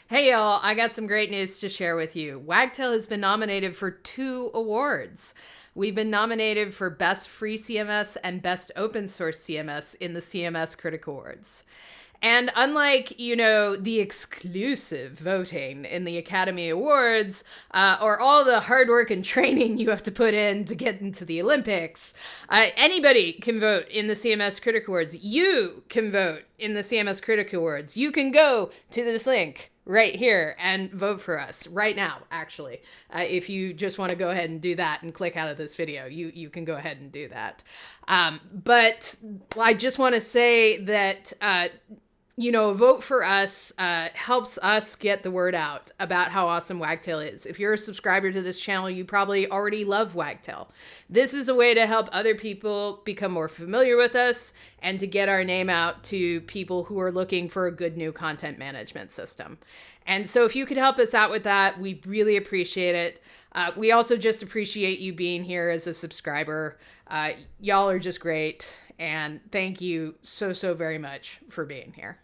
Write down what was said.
Hey y'all, I got some great news to share with you. Wagtail has been nominated for 2 awards. We've been nominated for Best Free CMS and Best Open Source CMS in the CMS Critic Awards. And unlike, the exclusive voting in the Academy Awards, or all the hard work and training you have to put in to get into the Olympics, anybody can vote in the CMS Critic Awards. You can vote in the CMS Critic Awards. You can go to this link right here and vote for us right now, actually. If you just want to go ahead and do that and click out of this video, you can go ahead and do that. But I just want to say that a vote for us helps us get the word out about how awesome Wagtail is. If you're a subscriber to this channel, you probably already love Wagtail. This is a way to help other people become more familiar with us and to get our name out to people who are looking for a good new content management system. And so if you could help us out with that, we really appreciate it. We also just appreciate you being here as a subscriber. Y'all are just great. And thank you so very much for being here.